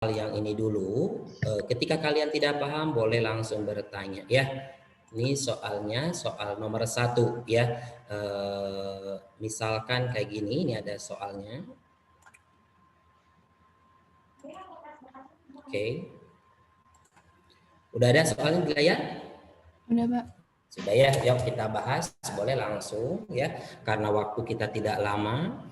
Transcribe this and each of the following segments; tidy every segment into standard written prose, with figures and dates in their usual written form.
yang ini dulu. Ketika kalian tidak paham, boleh langsung bertanya ya. Ini soalnya soal nomor 1 ya. Misalkan kayak gini, ini ada soalnya. Oke. Udah ada soalnya di layar? Udah, Pak. Sudah ya, yuk kita bahas. Boleh langsung ya, karena waktu kita tidak lama.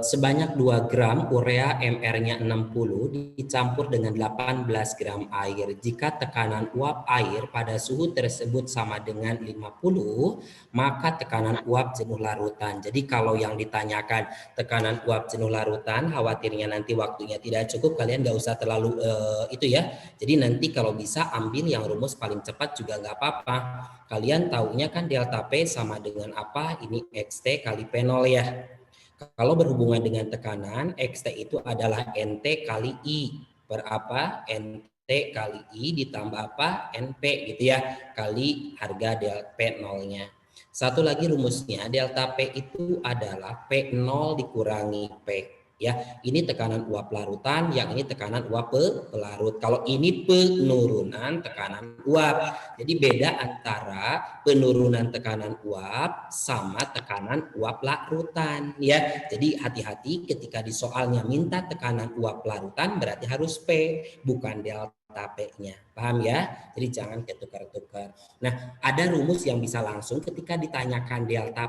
Sebanyak 2 gram urea MR-nya 60 dicampur dengan 18 gram air. Jika tekanan uap air pada suhu tersebut sama dengan 50, maka tekanan uap jenuh larutan. Jadi kalau yang ditanyakan tekanan uap jenuh larutan, khawatirnya nanti waktunya tidak cukup, kalian nggak usah terlalu itu ya. Jadi nanti kalau bisa ambil yang rumus paling cepat juga nggak apa-apa. Kalian taunya kan delta P sama dengan apa? Ini XT kali P0 ya. Kalau berhubungan dengan tekanan, XT itu adalah NT kali I per apa? NT kali I ditambah apa? NP gitu ya, kali harga delta P0-nya. Satu lagi rumusnya, delta P itu adalah P0 dikurangi P. Ya, ini tekanan uap larutan, yang ini tekanan uap pelarut. Kalau ini penurunan tekanan uap. Jadi beda antara penurunan tekanan uap sama tekanan uap larutan ya. Jadi hati-hati ketika di soalnya minta tekanan uap larutan berarti harus P, bukan delta P-nya. Paham ya? Jadi jangan ketukar-tukar. Nah, ada rumus yang bisa langsung ketika ditanyakan delta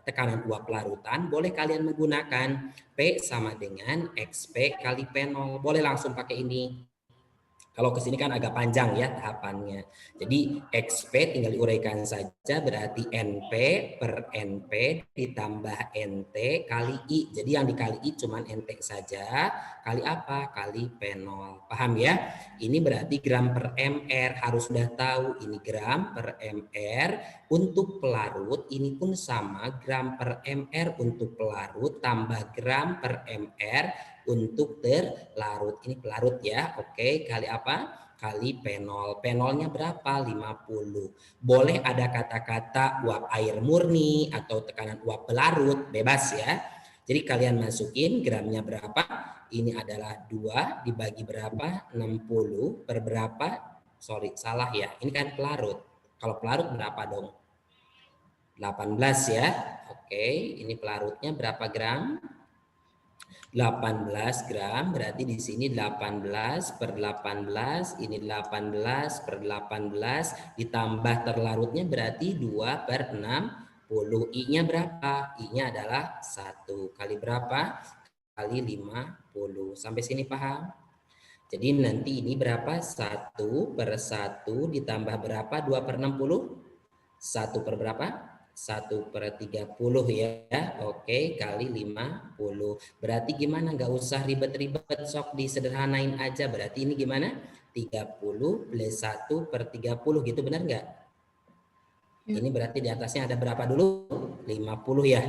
tekanan uap larutan, boleh kalian menggunakan P sama dengan XP kali P0. Boleh langsung pakai ini. Kalau ke sini kan agak panjang ya tahapannya. Jadi XP tinggal diuraikan saja, berarti NP per NP ditambah NT kali I. Jadi yang dikali I cuma NT saja, kali apa? Kali P0. Paham ya? Ini berarti gram per MR, harus sudah tahu ini gram per MR. Untuk pelarut ini pun sama, gram per MR untuk pelarut tambah gram per MR untuk terlarut. Ini pelarut ya. Oke, kali apa? Kali P0. P0-nya berapa? 50. Boleh ada kata-kata uap air murni atau tekanan uap pelarut, bebas ya. Jadi kalian masukin gramnya berapa? Ini adalah 2 dibagi berapa? 60 per berapa? Sorry, salah ya. Ini kan pelarut. Kalau pelarut berapa dong? 18 ya. Oke, ini pelarutnya berapa gram? 18 gram, berarti di sini 18 per 18, ini 18 per 18, ditambah terlarutnya berarti 2 per 60. I-nya berapa? I-nya adalah 1. Kali berapa? Kali 50. Sampai sini paham? Jadi nanti ini berapa? 1 per 1 ditambah berapa? 2 per 60? 1 per berapa? 1 per 30 ya. Oke, kali 50. Berarti gimana? Nggak usah ribet-ribet, sok disederhanain aja. Berarti ini gimana? 30 plus 1 per 30 gitu, benar nggak? Ya. Ini berarti di atasnya ada berapa dulu? 50 ya.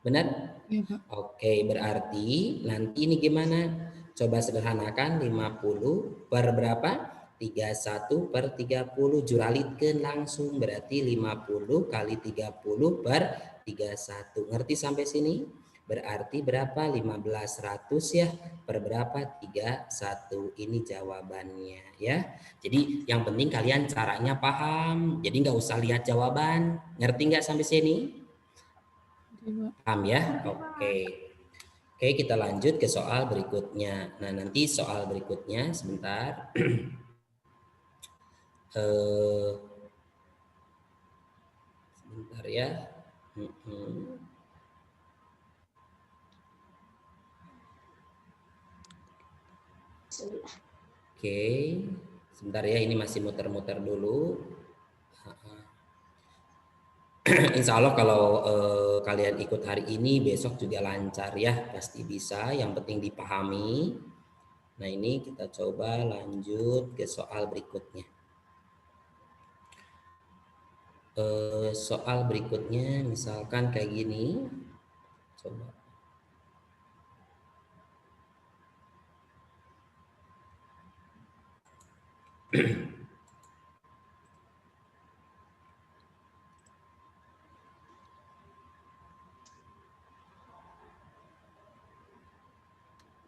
Benar? Ya, Pak. Oke, berarti nanti ini gimana? Coba sederhanakan 50 per berapa? 31 per 30, juralitkan langsung, berarti 50 kali 30 per 31. Ngerti sampai sini? Berarti berapa? 1500 ya per berapa? 31. Ini jawabannya ya. Jadi yang penting kalian caranya paham. Jadi nggak usah lihat jawaban. Ngerti nggak sampai sini? Paham ya? Oke. Oke, kita lanjut ke soal berikutnya. Nah, nanti soal berikutnya sebentar. Sebentar ya. Oke, sebentar ya, ini masih muter-muter dulu. Insya Allah kalau kalian ikut hari ini, besok juga lancar ya, pasti bisa. Yang penting dipahami. Nah, ini kita coba lanjut ke soal berikutnya. Soal berikutnya misalkan kayak gini. Coba.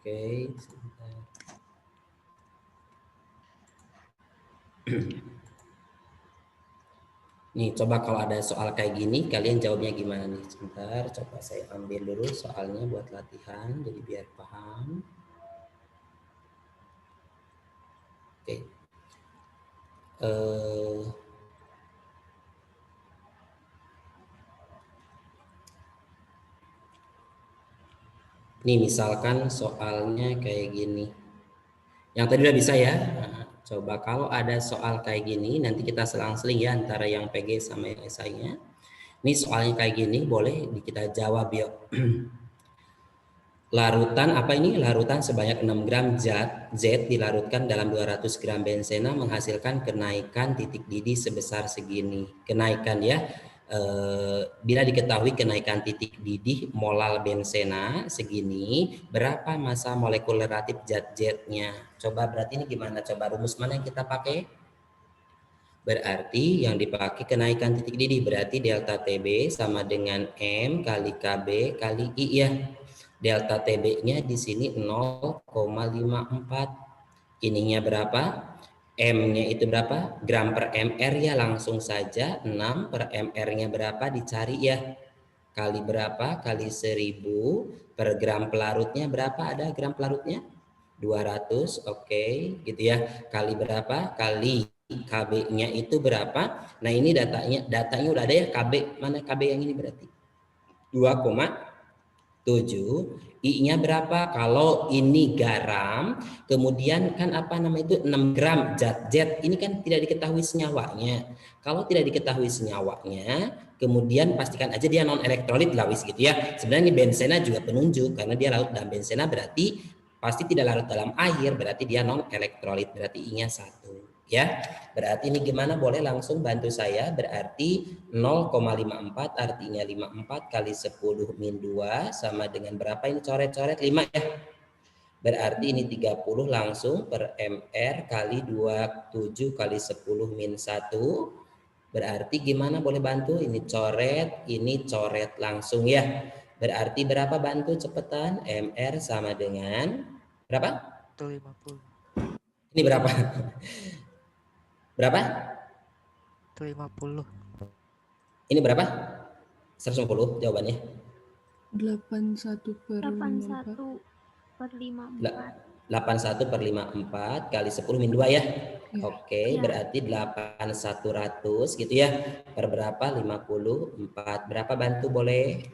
Oke, sebentar. Nih, coba kalau ada soal kayak gini, kalian jawabnya gimana nih? Sebentar, coba saya ambil dulu soalnya buat latihan, jadi biar paham. Oke. Nih, misalkan soalnya kayak gini. Yang tadi udah bisa ya? Nah, coba kalau ada soal kayak gini, nanti kita selang-seling ya antara yang PG sama yang esainya. Ini soalnya kayak gini, boleh kita jawab yuk. Larutan apa ini? Larutan sebanyak 6 gram Z dilarutkan dalam 200 gram benzena menghasilkan kenaikan titik didih sebesar segini. Kenaikan ya. Bila diketahui kenaikan titik didih molal benzena segini, berapa massa molekul relatif zat Z-nya? Coba berarti ini gimana? Coba rumus mana yang kita pakai? Berarti yang dipakai kenaikan titik didih, berarti delta TB sama dengan M kali KB kali I ya. Delta TB-nya di sini 0,54. Ininya berapa? M-nya itu berapa? Gram per MR ya, langsung saja 6 per MR-nya berapa dicari ya. Kali berapa? Kali 1000 per gram pelarutnya berapa? Ada gram pelarutnya? 200, oke, gitu ya. Kali berapa? Kali KB-nya itu berapa? Nah, ini datanya udah ada ya, KB. Mana KB yang ini berarti? 2,7. I-nya berapa? Kalau ini garam, kemudian kan apa nama itu 6 gram zat Z. Ini kan tidak diketahui senyawanya. Kalau tidak diketahui senyawanya, kemudian pastikan aja dia non elektrolit lah wis gitu ya. Sebenarnya ini benzena juga penunjuk karena dia larut dalam benzena, berarti pasti tidak larut dalam air, berarti dia non elektrolit, berarti I-nya 1 ya. Berarti ini gimana? Boleh langsung bantu saya. Berarti 0,54 artinya 54 kali 10 min 2 sama dengan berapa ini? Coret-coret 5 ya. Berarti ini 30 langsung per MR kali 27 kali 10 min 1. Berarti gimana? Boleh bantu? Ini coret langsung ya. Berarti berapa? Bantu cepetan. MR sama dengan berapa? 150. Ini berapa? Berapa? 150. Ini berapa? 150 jawabannya. 81 per 81 per 54. 81 per 54 kali 10 min 2 ya. Ya. Oke, Ya. berarti 8100 gitu ya. Per berapa? 54. Berapa bantu boleh?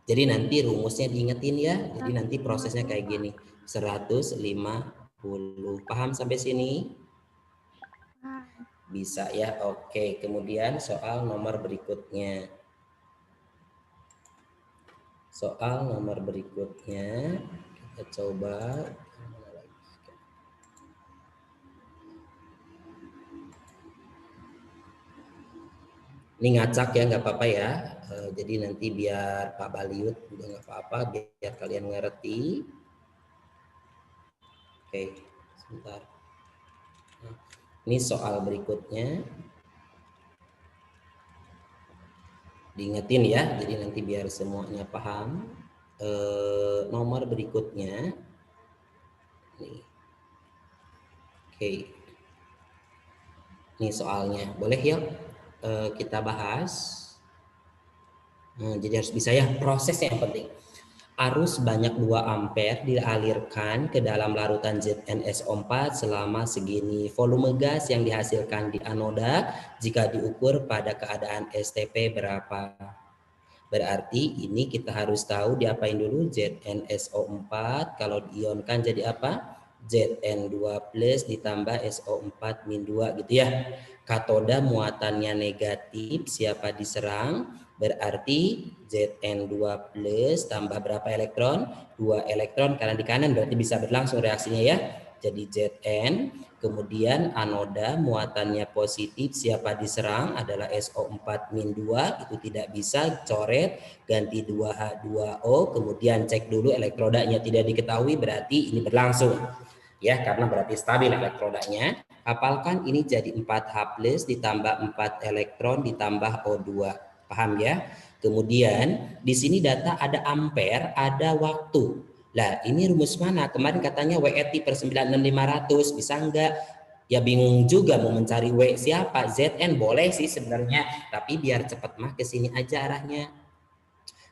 Jadi nanti rumusnya diingetin ya. Jadi nanti prosesnya kayak gini. 150. Paham sampai sini? Bisa ya. Oke, kemudian soal nomor berikutnya. Soal nomor berikutnya kita coba. Ini ngacak ya, nggak apa-apa ya. Jadi nanti biar Pak Baliut juga nggak apa-apa, biar kalian ngerti. Oke, sebentar. Nah, ini soal berikutnya. Diingetin ya, jadi nanti biar semuanya paham. Nomor berikutnya. Nih. Oke. Ini soalnya. Boleh yuk kita bahas. Nah, jadi harus bisa ya, prosesnya yang penting. Arus banyak 2 ampere dialirkan ke dalam larutan ZnSO4 selama segini. Volume gas yang dihasilkan di anoda jika diukur pada keadaan STP berapa? Berarti ini kita harus tahu diapain dulu. ZnSO4 kalau diionkan jadi apa? Zn2 plus ditambah SO4 min 2 gitu ya. Katoda muatannya negatif, siapa diserang? Berarti Zn2 plus tambah berapa elektron? 2 elektron karena di kanan, berarti bisa berlangsung reaksinya ya. Jadi Zn, kemudian anoda muatannya positif, siapa diserang? Adalah SO4 min 2, itu tidak bisa, coret, ganti 2H2O, kemudian cek dulu elektrodanya tidak diketahui, berarti ini berlangsung. Ya, karena berarti stabil elektrodanya. Hafalkan ini jadi 4H plus ditambah 4 elektron ditambah O2. Paham ya? Kemudian di sini data ada ampere, ada waktu. Lah, ini rumus mana? Kemarin katanya WET per 96500, bisa enggak? Ya bingung juga mau mencari W siapa? ZN boleh sih sebenarnya, tapi biar cepat mah ke sini aja arahnya.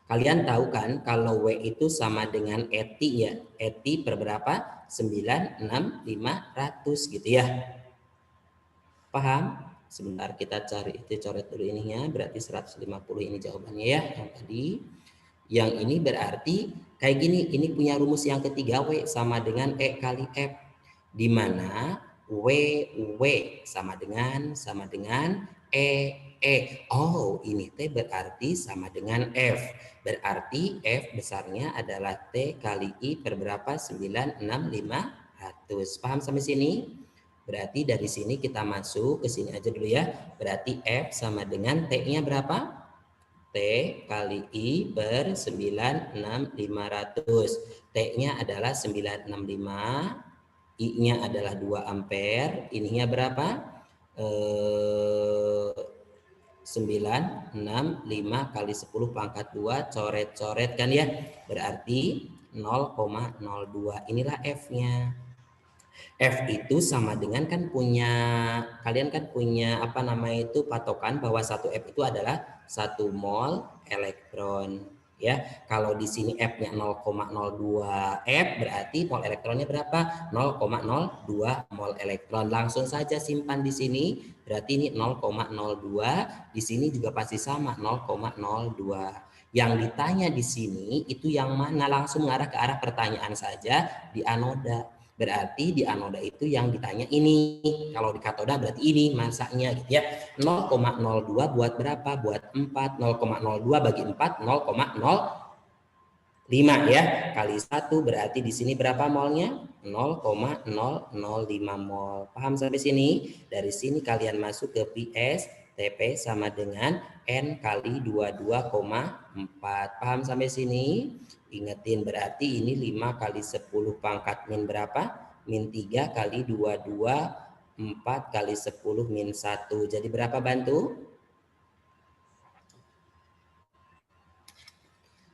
Kalian tahu kan kalau W itu sama dengan ETI ya. ETI per berapa? 96500 gitu ya. Paham? Sebentar kita cari, itu coret dulu ininya, berarti 150 ini jawabannya ya yang tadi. Yang ini berarti kayak gini, ini punya rumus yang ketiga, W sama dengan E kali F, di mana W sama dengan E. Oh, ini T berarti sama dengan F. Berarti F besarnya adalah T kali I per berapa? 96500. Paham sampai sini? Berarti dari sini kita masuk ke sini aja dulu ya. Berarti F sama dengan T-nya berapa? T kali I per 96500. T-nya adalah 965, I-nya adalah 2 ampere, ininya berapa? 965 kali 10 pangkat 2, coret-coret kan ya. Berarti 0,02. Inilah F-nya. F itu sama dengan kalian kan punya apa namanya itu patokan bahwa satu F itu adalah 1 mol elektron ya. Kalau di sini F-nya 0,02 F berarti mol elektronnya berapa? 0,02 mol elektron. Langsung saja simpan di sini. Berarti ini 0,02, di sini juga pasti sama 0,02. Yang ditanya di sini itu yang mana? Langsung mengarah ke arah pertanyaan saja di anoda. Berarti di anoda itu yang ditanya ini. Kalau di katoda berarti ini masanya gitu ya. 0,02 buat berapa? Buat 4. 0,02 bagi 4 0,05 ya. Kali 1 berarti di sini berapa molnya? 0,005 mol. Paham sampai sini? Dari sini kalian masuk ke PS TP sama dengan N kali 22,4. Paham sampai sini? Ingetin berarti ini 5 kali 10 pangkat min berapa? Min 3 kali 22, 4 kali 10 min 1. Jadi berapa bantu?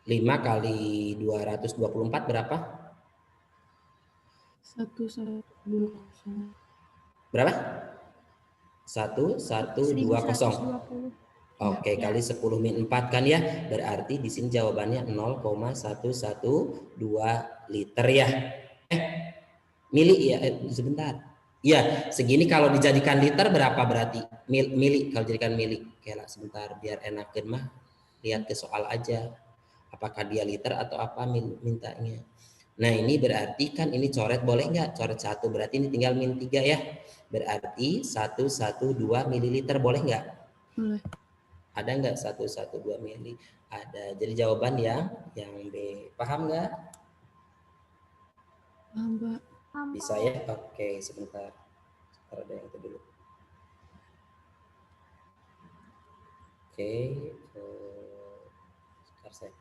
5 kali 224 berapa? 1120. Berapa? 1120. 1120. Oke, Ya. kali 10 min 4 kan ya. Berarti di sini jawabannya 0,112 liter ya. Mili ya, sebentar. Ya, segini kalau dijadikan liter berapa berarti? Mili kalau dijadikan mili. Oke lah, sebentar biar enakan mah. Lihat ke soal aja. Apakah dia liter atau apa mintanya. Nah, ini berarti kan ini coret boleh nggak? Coret 1 berarti ini tinggal min 3 ya. Berarti 112 mililiter boleh nggak? Boleh. Ada nggak 112 mili? Ada. Jadi jawaban yang B. Paham nggak? Paham, Pak. Bisa ya? Oke, sebentar. Sebentar ada yang itu dulu. Oke. Sebentar saya.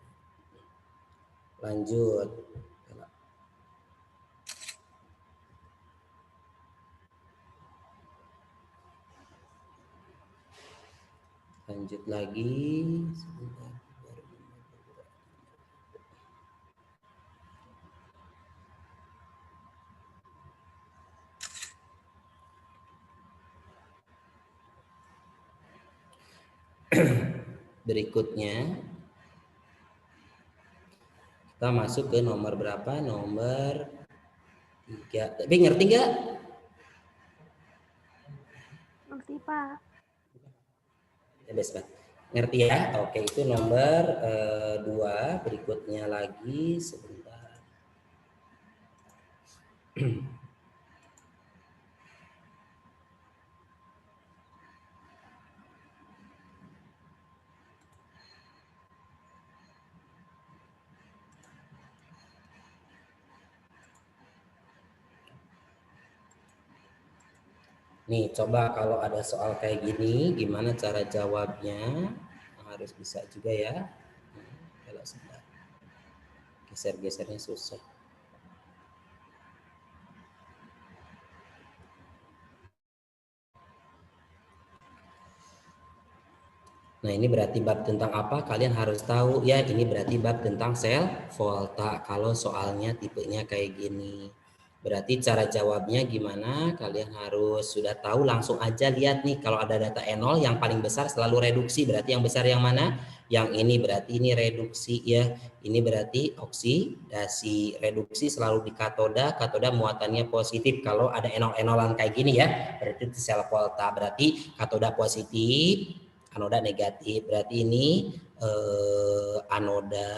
Lanjut. Lanjut lagi. Sebentar. Berikutnya kita masuk ke nomor berapa? Nomor 3. Tapi ngerti nggak? Ngerti, Pak. Ya, best. Ngerti ya? Oke, itu nomor 2. Berikutnya lagi sebentar. Nih, coba kalau ada soal kayak gini, gimana cara jawabnya? Harus bisa juga ya. Kalau sebentar. Geser-gesernya susah. Nah, ini berarti bab tentang apa? Kalian harus tahu ya, ini berarti bab tentang sel volta kalau soalnya tipenya kayak gini. Berarti cara jawabnya gimana? Kalian harus sudah tahu, langsung aja lihat nih kalau ada data E0 yang paling besar selalu reduksi. Berarti yang besar yang mana? Yang ini berarti ini reduksi ya. Ini berarti oksidasi. Reduksi selalu di katoda, katoda muatannya positif. Kalau ada enol-enolan kayak gini ya, berarti itu sel volta. Berarti katoda positif, anoda negatif. Berarti ini anoda,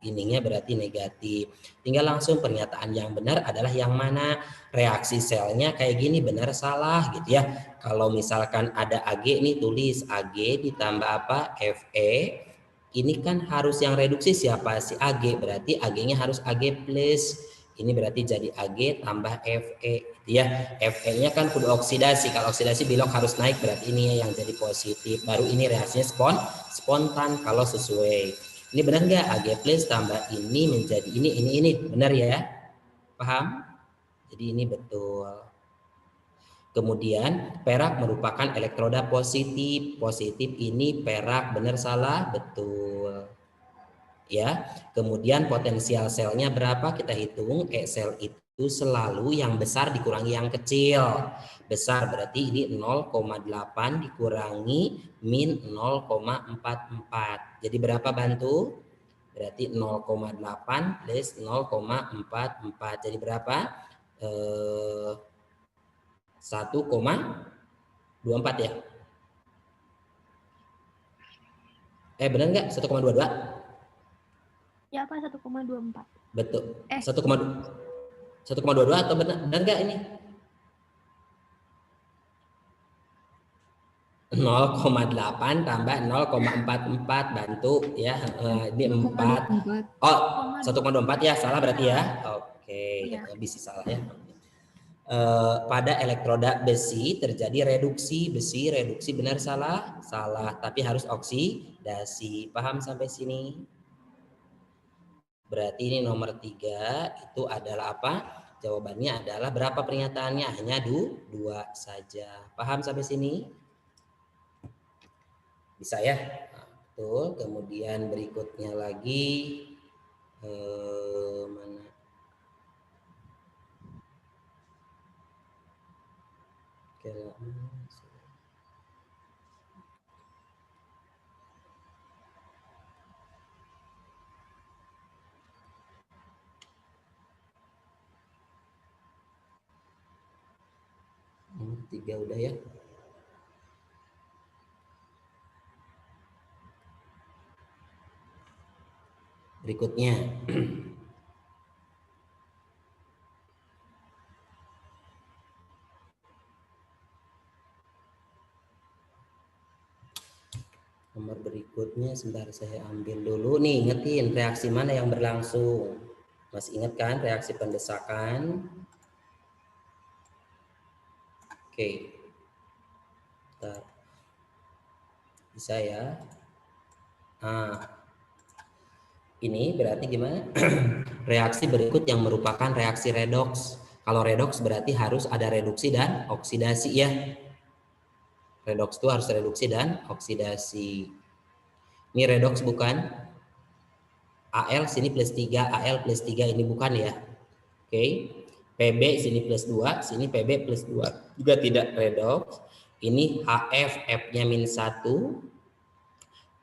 ininya berarti negatif. Tinggal langsung pernyataan yang benar adalah yang mana, reaksi selnya kayak gini benar salah gitu ya. Kalau misalkan ada Ag nih, tulis Ag ditambah apa? Fe. Ini kan harus yang reduksi siapa? Si Ag, berarti Ag-nya harus Ag plus. Ini berarti jadi Ag tambah Fe gitu ya. Fe-nya kan kudu oksidasi. Kalau oksidasi belok harus naik, berarti ini yang jadi positif. Baru ini reaksinya spontan kalau sesuai. Ini benar nggak? Ag plus tambah ini menjadi ini. Benar ya? Paham? Jadi ini betul. Kemudian perak merupakan elektroda positif. Positif ini perak, benar salah? Betul. Ya. Kemudian potensial selnya berapa? Kita hitung. Sel itu selalu yang besar dikurangi yang kecil. Besar berarti ini 0,8 dikurangi min 0,44. Jadi berapa bantu? Berarti 0,8 plus 0,44. Jadi berapa? 1,24 ya? Benar nggak? 1,22? Ya Pak, 1,24. Betul. 1,22 atau benar nggak ini? 0,8 tambah 0,44 bantu ya. Ini 4. 0,24. Oh, 1,24 ya, salah berarti ya. Oke, Iya. bisa salah ya. Pada elektroda besi terjadi reduksi. Besi reduksi benar salah? Salah, tapi harus oksidasi. Paham sampai sini? Berarti ini nomor 3 itu adalah apa? Jawabannya adalah berapa pernyataannya? Hanya 2 saja. Paham sampai sini? Bisa ya? Nah, betul. Kemudian berikutnya lagi mana? Nomor 3 udah ya. Berikutnya nomor berikutnya sebentar saya ambil dulu nih, ingetin reaksi mana yang berlangsung. Masih ingat kan reaksi pendesakan? Oke. Bentar. Bisa ya? Nah, ini berarti gimana? Reaksi berikut yang merupakan reaksi redoks. Kalau redoks berarti harus ada reduksi dan oksidasi ya. Redoks itu harus reduksi dan oksidasi. Ini redoks bukan? Al sini plus 3, Al plus 3 ini bukan ya. Oke. PB sini plus 2, sini PB plus 2. Juga tidak redoks. Ini HF, F-nya min 1,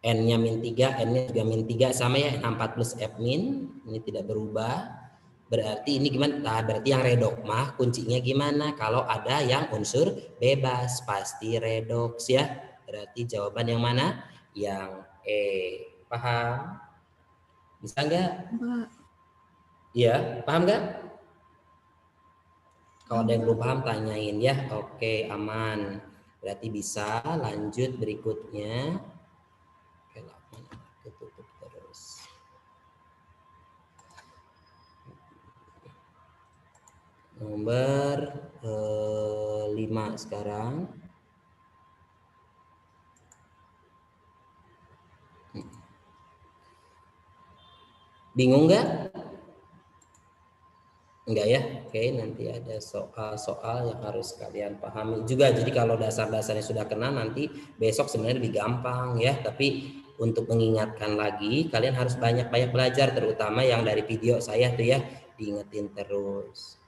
N-nya min 3, N-nya juga min 3, sama ya, 4 plus F min, ini tidak berubah. Berarti ini gimana? Nah, berarti yang redoks mah kuncinya gimana? Kalau ada yang unsur bebas, pasti redoks ya. Berarti jawaban yang mana? Yang E. Paham? Bisa nggak? Pak. Iya, paham nggak? Kalau ada yang belum Pak. paham tanyain ya. Oke, aman. Berarti bisa lanjut berikutnya. Oke, ketutup terus. Nomor 5 sekarang. Bingung nggak? Enggak ya? Oke, nanti ada soal-soal yang harus kalian pahami juga. Jadi kalau dasar-dasarnya sudah kena, nanti besok sebenarnya lebih gampang ya. Tapi untuk mengingatkan lagi, kalian harus banyak-banyak belajar, terutama yang dari video saya tuh ya, diingetin terus.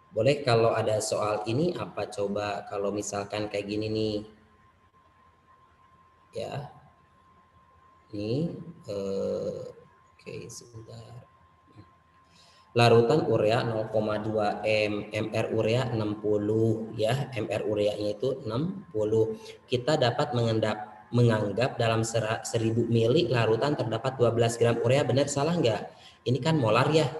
Boleh kalau ada soal ini apa coba kalau misalkan kayak gini nih. Ya. Ini oke, sebentar. Larutan urea 0,2 m, mr urea 60 ya, mr ureanya itu 60. Kita dapat menganggap dalam 1000 mili larutan terdapat 12 gram urea, benar salah nggak? Ini kan molar ya.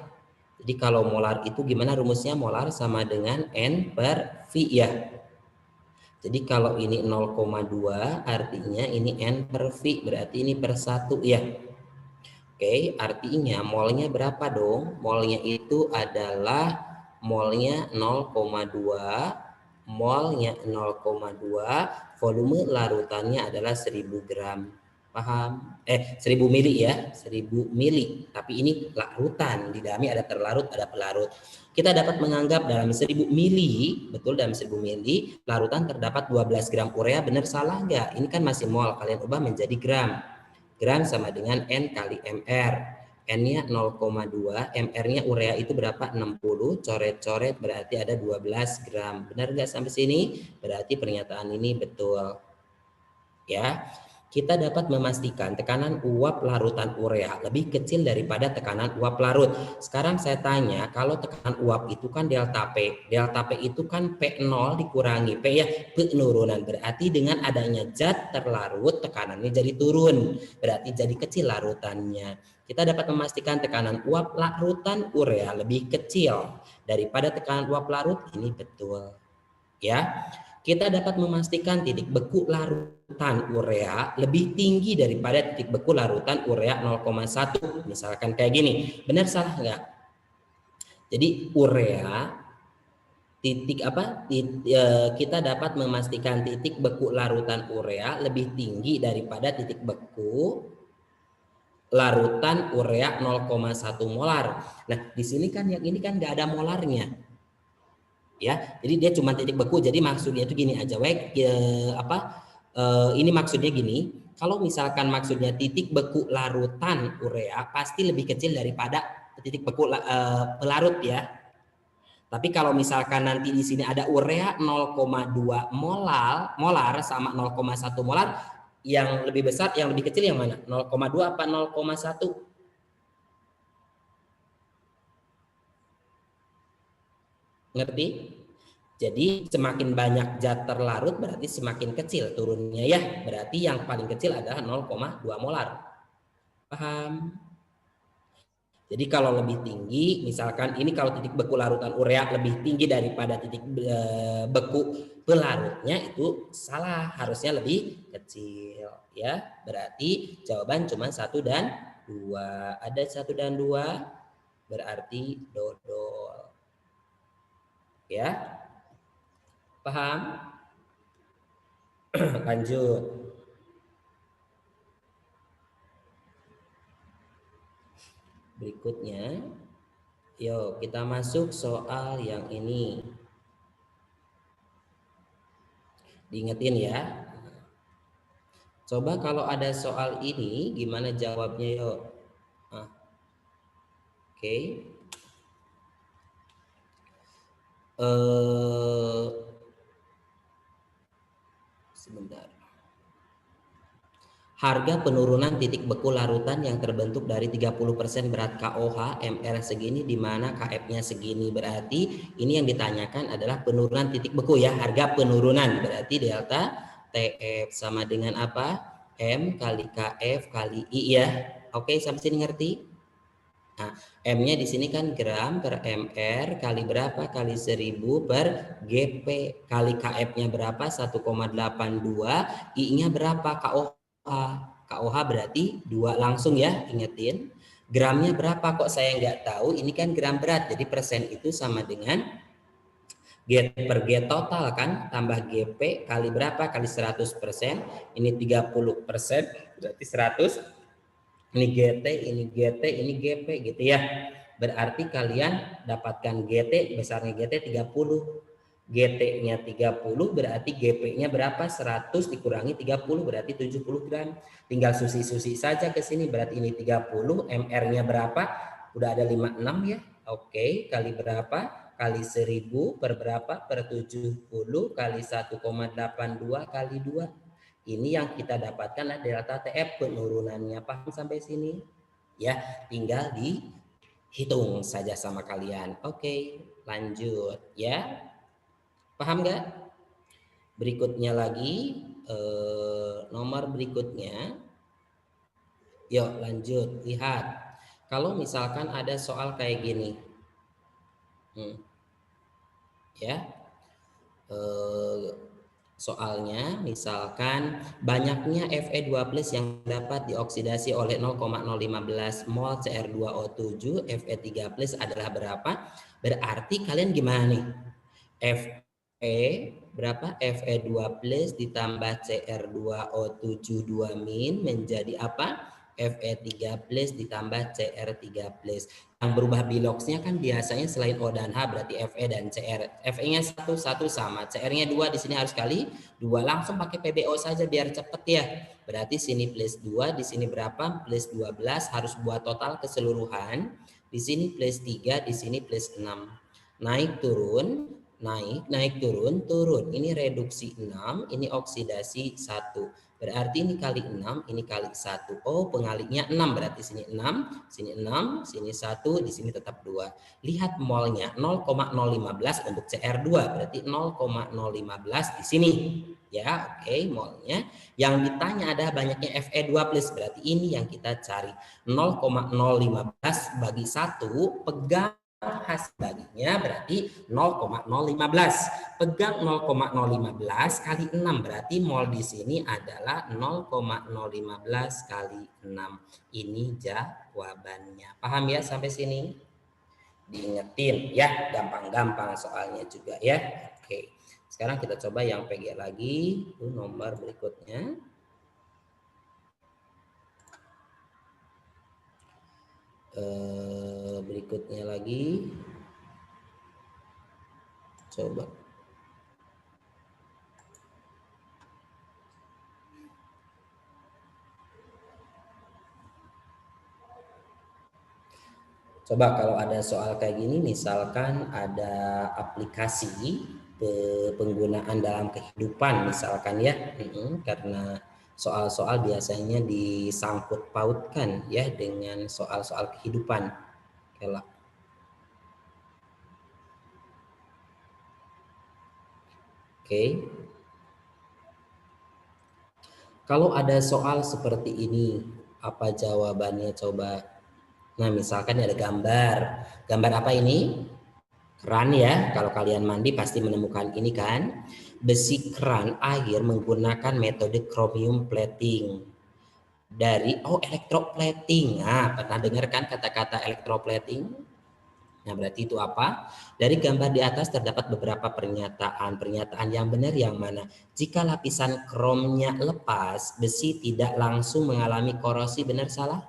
Jadi kalau molar itu gimana rumusnya? Molar sama dengan N per V ya. Jadi kalau ini 0,2 artinya ini N per V, berarti ini per 1 ya. Oke, artinya molnya berapa dong? Molnya itu adalah molnya 0,2, molnya 0,2, volume larutannya adalah 1000 gram. Paham? 1000 mili ya, 1000 mili. Tapi ini larutan, di dalamnya ada terlarut, ada pelarut. Kita dapat menganggap dalam 1000 mili, betul dalam 1000 mili, larutan terdapat 12 gram urea, benar salah nggak? Ini kan masih mol, kalian ubah menjadi gram. Gram sama dengan N kali MR. N-nya 0,2, MR-nya urea itu berapa? 60, coret-coret berarti ada 12 gram. Benar nggak sampai sini? Berarti pernyataan ini betul. Ya. Kita dapat memastikan tekanan uap larutan urea lebih kecil daripada tekanan uap larut. Sekarang saya tanya, kalau tekanan uap itu kan delta P. Delta P itu kan P0 dikurangi P ya, penurunan. Berarti dengan adanya zat terlarut, tekanannya jadi turun. Berarti jadi kecil larutannya. Kita dapat memastikan tekanan uap larutan urea lebih kecil daripada tekanan uap larut. Ini betul. Ya. Kita dapat memastikan titik beku larutan urea lebih tinggi daripada titik beku larutan urea 0,1. Misalkan kayak gini, benar salah nggak? Jadi urea titik apa? Kita dapat memastikan titik beku larutan urea lebih tinggi daripada titik beku larutan urea 0,1 molar. Nah, di sini kan yang ini kan nggak ada molarnya. Ya, jadi dia cuma titik beku. Jadi maksudnya itu gini aja, ini maksudnya gini. Kalau misalkan maksudnya titik beku larutan urea pasti lebih kecil daripada titik beku pelarut ya. Tapi kalau misalkan nanti di sini ada urea 0,2 molar sama 0,1 molar, yang lebih besar, yang lebih kecil yang mana? 0,2 apa 0,1? Ngerti? Jadi semakin banyak zat terlarut berarti semakin kecil turunnya ya. Berarti yang paling kecil adalah 0,2 molar. Paham? Jadi kalau lebih tinggi, misalkan ini kalau titik beku larutan urea lebih tinggi daripada titik beku pelarutnya, itu salah, harusnya lebih kecil ya. Berarti jawaban cuma 1 dan 2. Ada 1 dan 2 berarti dodol. Ya. Paham? Lanjut. Berikutnya, yuk kita masuk soal yang ini. Diingetin ya. Coba kalau ada soal ini, gimana jawabnya yuk? Oke. Sebentar. Harga penurunan titik beku larutan yang terbentuk dari 30% berat KOH MR segini, di mana KF-nya segini. Berarti ini yang ditanyakan adalah penurunan titik beku ya, harga penurunan. Berarti delta TF sama dengan apa? M kali KF kali I ya. Oke, sampai sini ngerti? Nah, M-nya di sini kan gram per MR kali berapa? Kali 1000 per GP kali KF-nya berapa? 1,82. I-nya berapa? KOH berarti 2 langsung ya, ingetin. Gramnya berapa kok saya nggak tahu? Ini kan gram berat, jadi persen itu sama dengan G per G total kan, tambah GP kali berapa? Kali 100%. Ini 30%, berarti 100. Ini GT, ini GP gitu ya. Berarti kalian dapatkan GT, besarnya GT 30. GT-nya 30 berarti GP-nya berapa? 100 dikurangi 30 berarti 70 gram. Tinggal susi-susi saja ke sini, berarti ini 30, MR-nya berapa? Udah ada 56 ya. Oke, kali berapa? Kali 1000 per berapa? Per 70 kali 1,82 kali 2. Ini yang kita dapatkan adalah delta TF penurunannya. Paham sampai sini? Ya, tinggal dihitung saja sama kalian. Oke, lanjut ya. Paham nggak? Berikutnya lagi, nomor berikutnya. Yuk lanjut, lihat. Kalau misalkan ada soal kayak gini. Ya. Soalnya misalkan banyaknya Fe2+ yang dapat dioksidasi oleh 0,015 mol Cr2O7, Fe3+ adalah berapa? Berarti kalian gimana nih? Fe berapa? Fe2+ ditambah Cr2O7 2- menjadi apa? Fe3+ ditambah Cr3+. Yang berubah biloxnya kan biasanya selain O dan H berarti Fe dan Cr. Fe-nya 1 sama, Cr-nya 2 di sini harus kali 2. Langsung pakai PBO saja biar cepet ya. Berarti sini plus 2, di sini berapa? Plus 12, harus buat total keseluruhan. Di sini plus 3, di sini plus 6. Naik turun, naik turun, turun. Ini reduksi 6, ini oksidasi 1. Berarti ini kali 6, ini kali 1. Oh, pengaliknya 6, berarti sini 6, sini 1, di sini tetap 2. Lihat molnya 0,015 untuk Cr2, berarti 0,015 di sini. Ya, oke, molnya. Yang ditanya ada banyaknya Fe2+, berarti ini yang kita cari. 0,015 bagi 1, pegang hasil baginya berarti 0,015. Pegang 0,015 kali 6 berarti mol di sini adalah 0,015 kali 6. Ini jawabannya. Paham ya sampai sini? Diingetin ya, gampang-gampang soalnya juga ya. Oke. Sekarang kita coba yang PG lagi, itu nomor berikutnya. Berikutnya lagi. Coba. Coba kalau ada soal kayak gini, misalkan ada aplikasi penggunaan dalam kehidupan misalkan ya, karena soal-soal biasanya disangkut pautkan ya dengan soal-soal kehidupan. Oke. Kalau ada soal seperti ini, apa jawabannya coba? Nah, misalkan ada gambar. Gambar apa ini? Keran ya, kalau kalian mandi pasti menemukan ini kan. Besi keran air menggunakan metode chromium plating. Dari, electroplating. Nah, pernah dengar kan kata-kata electroplating? Nah, berarti itu apa? Dari gambar di atas terdapat beberapa pernyataan. Pernyataan yang benar yang mana? Jika lapisan kromnya lepas, besi tidak langsung mengalami korosi. Benar salah?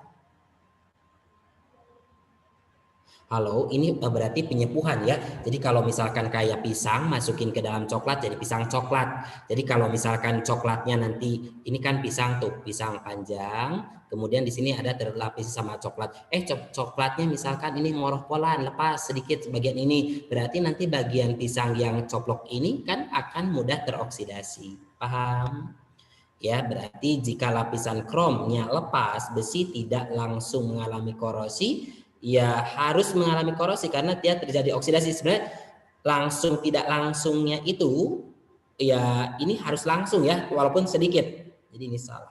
Halo, ini berarti penyepuhan ya. Jadi kalau misalkan kayak pisang masukin ke dalam coklat jadi pisang coklat. Jadi kalau misalkan coklatnya nanti ini kan pisang tuh, pisang panjang. Kemudian di sini ada terlapisi sama coklat. Coklatnya misalkan ini ngoroh polan, lepas sedikit sebagian ini. Berarti nanti bagian pisang yang coplok ini kan akan mudah teroksidasi. Paham? Ya, berarti jika lapisan kromnya lepas, besi tidak langsung mengalami korosi, ya harus mengalami korosi karena dia terjadi oksidasi. Sebenarnya langsung tidak langsungnya itu, ya ini harus langsung ya, walaupun sedikit. Jadi ini salah.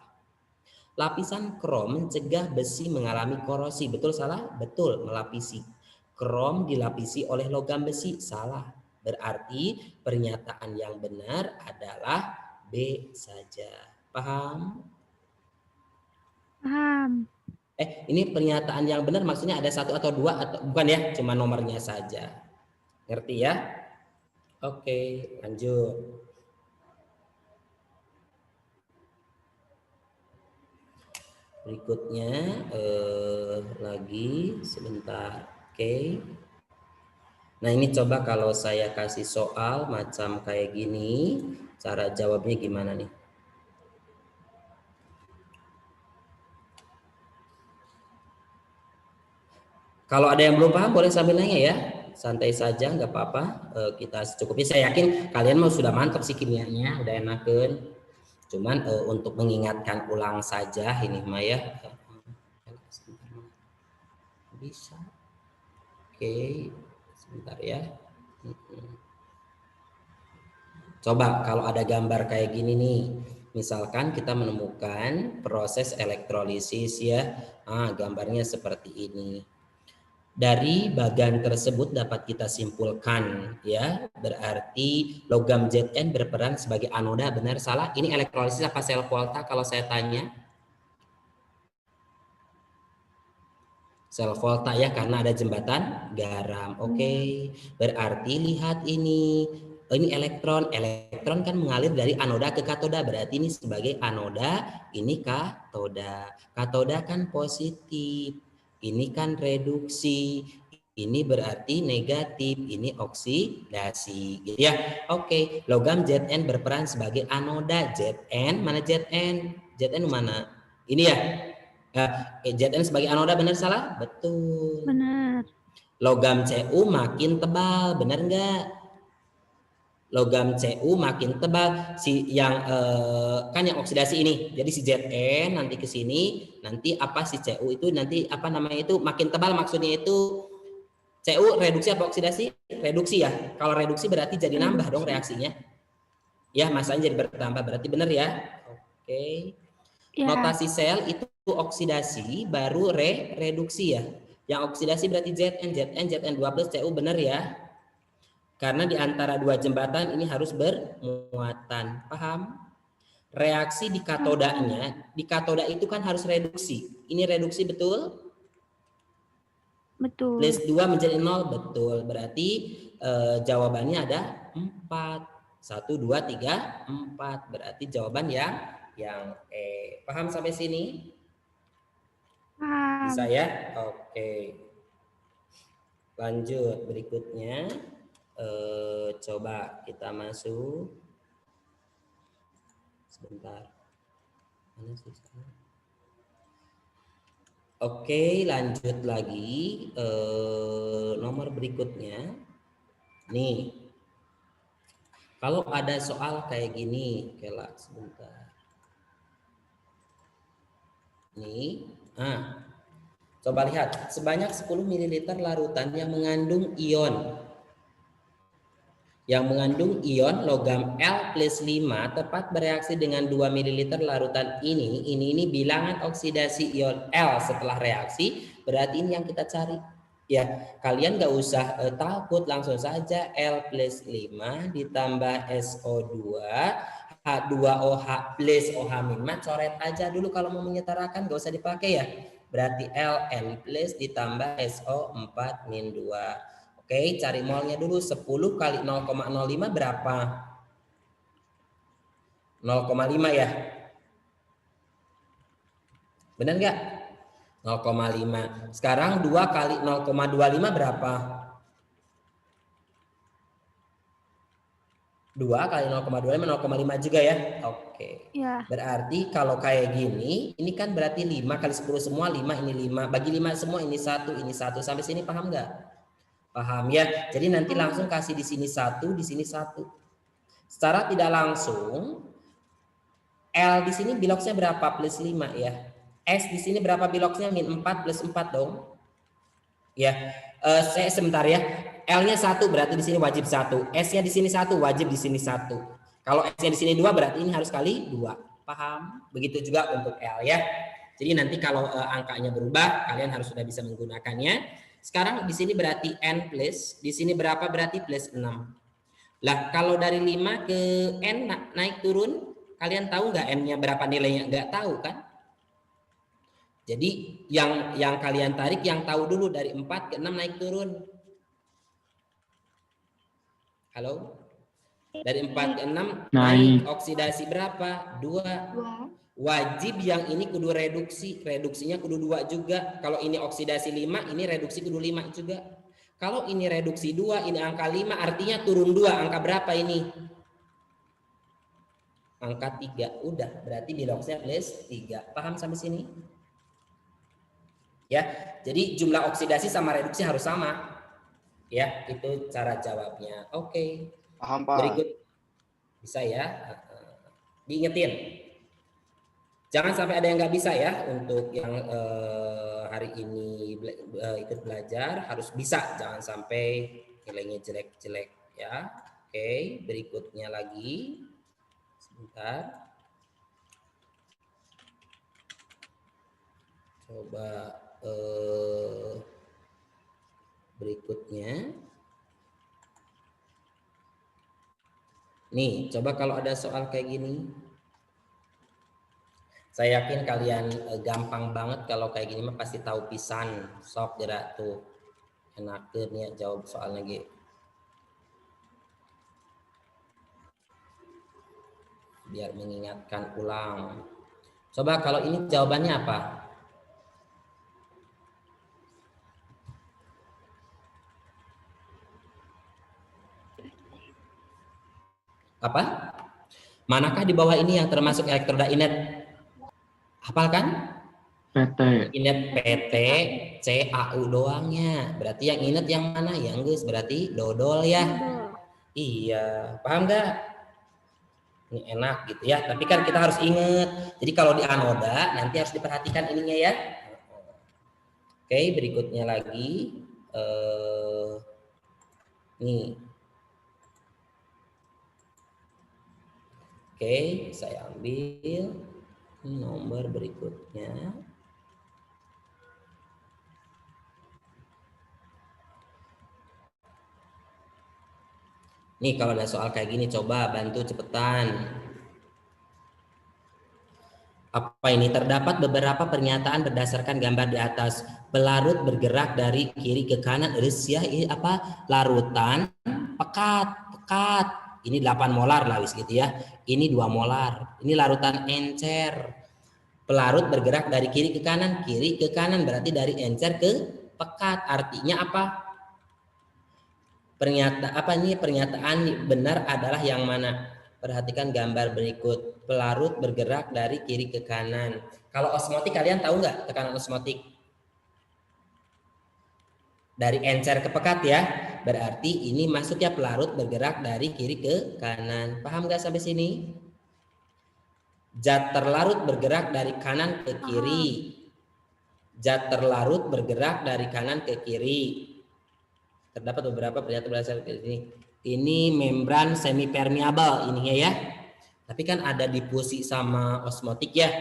Lapisan krom mencegah besi mengalami korosi. Betul salah? Betul, melapisi. Krom dilapisi oleh logam besi. Salah. Berarti pernyataan yang benar adalah B saja. Paham? Paham. Ini pernyataan yang benar maksudnya ada 1 atau 2 atau bukan ya, cuma nomornya saja. Ngerti ya? Oke, lanjut. Berikutnya lagi sebentar. Oke. Nah, ini coba kalau saya kasih soal macam kayak gini, cara jawabnya gimana nih? Kalau ada yang belum paham boleh sambil nanya ya. Santai saja, nggak apa-apa. Kita secukupnya. Saya yakin kalian mau sudah mantap sih kimianya, udah enakan. Cuman untuk mengingatkan ulang saja ini mah ya. Bisa. Oke, sebentar ya. Coba kalau ada gambar kayak gini nih, misalkan kita menemukan proses elektrolisis ya, gambarnya seperti ini. Dari bagan tersebut dapat kita simpulkan ya, berarti logam Zn berperan sebagai anoda, benar salah? Ini elektrolisis apa sel volta kalau saya tanya? Sel volta ya, karena ada jembatan garam. Oke. Berarti lihat ini elektron kan mengalir dari anoda ke katoda, berarti ini sebagai anoda, ini katoda. Katoda kan positif, ini kan reduksi, ini berarti negatif, ini oksidasi gitu ya. Oke, logam Zn berperan sebagai anoda. Zn mana Zn? Zn mana? Ini ya. Zn sebagai anoda, benar salah? Betul. Benar. Logam Cu makin tebal, benar enggak? Logam Cu makin tebal, si yang kan yang oksidasi ini. Jadi si Zn nanti ke sini, nanti apa si Cu itu nanti apa namanya itu makin tebal, maksudnya itu Cu reduksi apa oksidasi? Reduksi ya. Kalau reduksi berarti jadi nambah dong reaksinya. Ya, masanya jadi bertambah, berarti benar ya. Oke. Ya. Notasi sel itu oksidasi baru reduksi ya. Yang oksidasi berarti Zn 2 plus Cu, benar ya. Karena di antara dua jembatan ini harus bermuatan. Paham? Reaksi di katodanya, di katoda itu kan harus reduksi. Ini reduksi betul? Betul. Plus 2 menjadi 0, betul. Berarti jawabannya ada 4. 1, 2, 3, 4. Berarti jawaban yang E. Paham sampai sini? Paham. Bisa ya? Oke. Lanjut berikutnya. Coba kita masuk. Sebentar. Mana sih? Oke, lanjut lagi. Nomor berikutnya. Nih. Kalau ada soal kayak gini, Kela, sebentar. Nih. Coba lihat, sebanyak 10 ml larutan yang mengandung ion logam L plus 5 tepat bereaksi dengan 2 ml larutan ini bilangan oksidasi ion L setelah reaksi, berarti ini yang kita cari. Ya, kalian gak usah takut, langsung saja L plus 5 ditambah SO2 H2OH plus OH minus, coret aja dulu kalau mau menyetarakan, gak usah dipakai ya. Berarti Ln plus ditambah SO4 min 2. Oke, cari molnya dulu. 10 kali 0,05 berapa? 0,5 ya? Benar nggak? 0,5. Sekarang 2 kali 0,25 berapa? 2 kali 0,25 0,5 juga ya? Oke. Ya. Berarti kalau kayak gini, ini kan berarti 5 kali 10 semua 5, ini 5. Bagi 5 semua ini 1, ini 1. Sampai sini paham nggak? Paham ya? Jadi nanti langsung kasih di sini 1, di sini 1. Secara tidak langsung, L di sini biloksnya berapa? Plus 5 ya. S di sini berapa biloksnya? Min 4 plus 4 dong. Ya, saya sebentar ya. L-nya 1 berarti di sini wajib 1. S-nya di sini 1 wajib di sini 1. Kalau S-nya di sini 2 berarti ini harus kali 2. Paham? Begitu juga untuk L ya. Jadi nanti kalau angkanya berubah, kalian harus sudah bisa menggunakannya. Sekarang di sini berarti N plus, di sini berapa berarti plus 6. Lah kalau dari 5 ke N naik turun, kalian tahu nggak N-nya berapa nilainya? Nggak tahu kan? Jadi yang kalian tarik yang tahu dulu dari 4 ke 6 naik turun. Halo? Dari 4 ke 6 naik oksidasi berapa? 2. Wajib yang ini kudu reduksi, reduksinya kudu 2 juga. Kalau ini oksidasi 5, ini reduksi kudu 5 juga. Kalau ini reduksi 2, ini angka 5, artinya turun 2. Angka berapa ini? Angka 3. Udah, berarti biloxnya plus 3. Paham sampai sini? Ya, jadi jumlah oksidasi sama reduksi harus sama. Ya, itu cara jawabnya. Oke. Paham, Pak. Berikut bisa ya. Diingetin. Jangan sampai ada yang nggak bisa ya untuk yang hari ini ikut belajar harus bisa, jangan sampai nilainya jelek-jelek ya. Oke, berikutnya lagi sebentar. Coba berikutnya. Nih, coba kalau ada soal kayak gini. Saya yakin kalian gampang banget kalau kayak gini mah pasti tahu pisan. Sok gerak tuh. Enakeun ya jawab soal lagi. Biar mengingatkan ulang. Coba kalau ini jawabannya apa? Apa? Manakah di bawah ini yang termasuk elektroda inet? Hafal kan? PT. Inet PT, CAU doangnya. Berarti yang inet yang mana? Yang geus berarti dodol ya. Iya, paham nggak? Ini enak gitu ya. Tapi kan kita harus ingat. Jadi kalau di anoda nanti harus diperhatikan ininya ya. Oke, berikutnya lagi. Nih. Oke, saya ambil nomor berikutnya. Nih kalau ada soal kayak gini coba bantu cepetan. Apa ini? Terdapat beberapa pernyataan berdasarkan gambar di atas. Pelarut bergerak dari kiri ke kanan. Ya, ini apa? Larutan pekat. Ini 8 molar lah wis gitu ya. Ini 2 molar. Ini larutan encer. Pelarut bergerak dari kiri ke kanan berarti dari encer ke pekat. Artinya apa? Pernyataan benar adalah yang mana? Perhatikan gambar berikut. Pelarut bergerak dari kiri ke kanan. Kalau osmotik kalian tahu nggak tekanan osmotik? Dari encer ke pekat ya. Berarti ini masuknya pelarut bergerak dari kiri ke kanan. Paham nggak sampai sini? Zat terlarut bergerak dari kanan ke kiri. Zat terlarut bergerak dari kanan ke kiri. Terdapat beberapa pernyataan berdasarkan ini. Ini membran semi permeable ininya ya. Tapi kan ada difusi sama osmotik ya.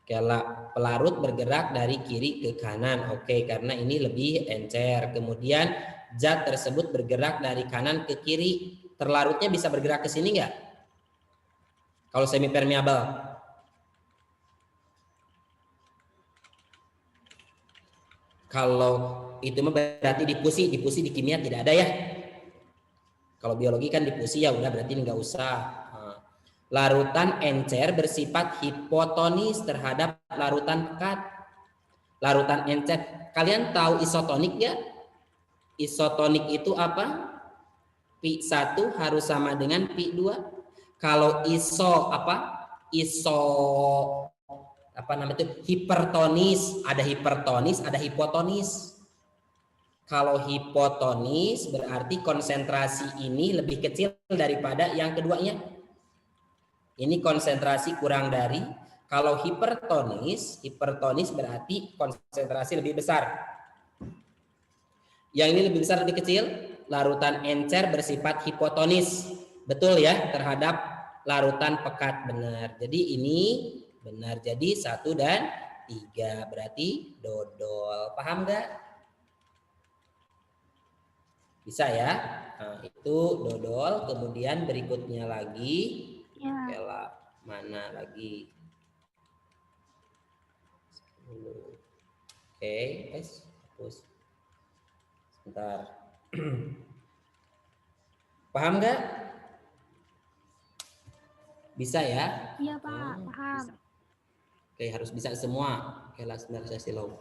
Kayak pelarut bergerak dari kiri ke kanan. Oke, karena ini lebih encer. Kemudian zat tersebut bergerak dari kanan ke kiri. Terlarutnya bisa bergerak ke sini nggak? Kalau semi permeable. Kalau itu mah berarti difusi di kimia tidak ada ya. Kalau biologi kan difusi ya udah berarti nggak usah. Larutan encer bersifat hipotonis terhadap larutan pekat. Larutan encer, kalian tahu isotonik ya? Isotonik itu apa? Pi 1 harus sama dengan Pi 2. Kalau iso apa? Iso apa namanya itu? Hipertonis, ada hipotonis. Kalau hipotonis berarti konsentrasi ini lebih kecil daripada yang keduanya. Ini konsentrasi kurang dari. Kalau hipertonis berarti konsentrasi lebih besar. Yang ini lebih besar lebih kecil, larutan encer bersifat hipotonis. Betul ya, terhadap larutan pekat benar. Jadi ini benar. Jadi 1 dan 3 berarti dodol. Paham nggak? Bisa ya. Nah, itu dodol. Kemudian berikutnya lagi. Kela mana lagi? Oke, guys, hapus. Sebentar. Paham nggak? Bisa ya? Iya Pak, paham. Oke, harus bisa semua. Oke, last sesi low.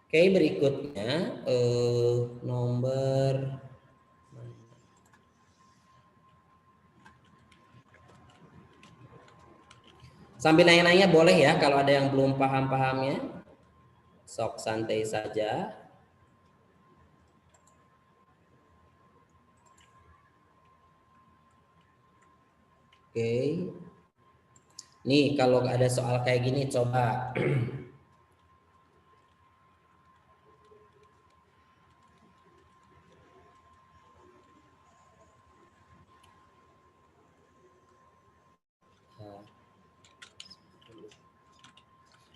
Oke, berikutnya nomor sambil nanya-nanya boleh ya kalau ada yang belum paham-pahamnya. Sok santai saja. Oke. Nih, kalau ada soal kayak gini coba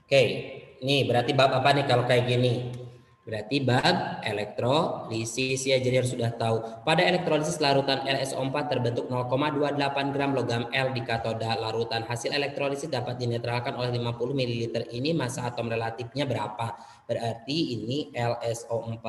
Oke, nih berarti bab apa nih kalau kayak gini? Berarti bab elektrolisis ya, jadi harus sudah tahu. Pada elektrolisis larutan LSO4 terbentuk 0,28 gram logam L di katoda. Larutan hasil elektrolisis dapat dinetralkan oleh 50 ml. Ini massa atom relatifnya berapa? Berarti ini LSO4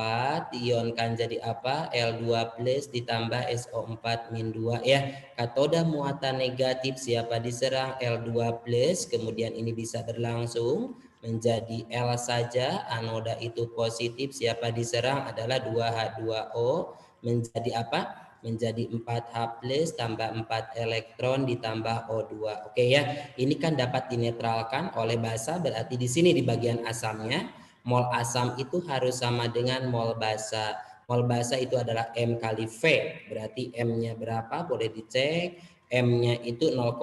diionkan jadi apa? L2 plus ditambah SO4 min 2 ya. Katoda muatan negatif siapa diserang L2 plus, kemudian ini bisa berlangsung menjadi L saja, anoda itu positif, siapa diserang adalah 2H2O, menjadi apa? Menjadi 4H plus tambah 4 elektron ditambah O2. Oke ya, ini kan dapat dinetralkan oleh basa, berarti di sini di bagian asamnya, mol asam itu harus sama dengan mol basa. Mol basa itu adalah M kali V, berarti M-nya berapa? Boleh dicek. M-nya itu 0,2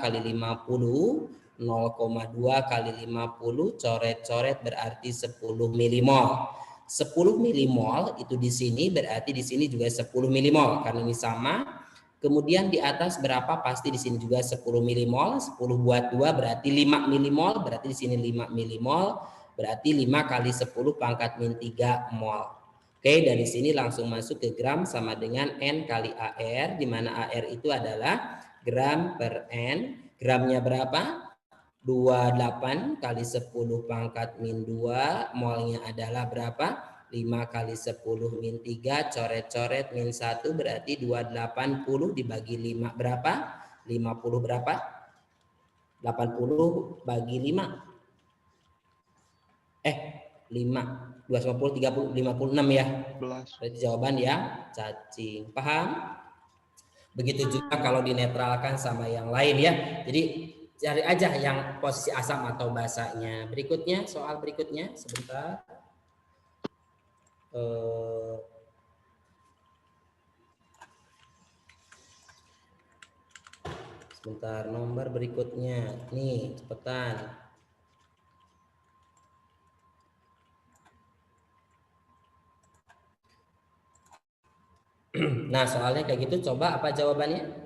kali 50, 0,2 kali 50 coret-coret berarti 10 milimol. 10 milimol itu di sini berarti di sini juga 10 milimol karena ini sama. Kemudian di atas berapa? Pasti di sini juga 10 milimol. 10 buat 2 berarti 5 milimol, berarti di sini 5 milimol, berarti 5 kali 10 pangkat min 3 mol. Oke, dari sini langsung masuk ke gram sama dengan N kali AR, di mana AR itu adalah gram per N. Gramnya berapa? 28 kali 10 pangkat min 2, molnya adalah berapa? 5 kali 10 min 3, coret-coret min 1 berarti 280 dibagi 5 berapa? 50 berapa? 80 bagi 5. 5. 250, 30, 56 ya. Berarti jawaban yang cacing. Paham? Begitu juga kalau dinetralkan sama yang lain ya. Jadi cari aja yang posisi asam atau basanya. Berikutnya, soal berikutnya sebentar. Sebentar, nomor berikutnya. Nih, cepetan. Nah, soalnya kayak gitu, coba apa jawabannya?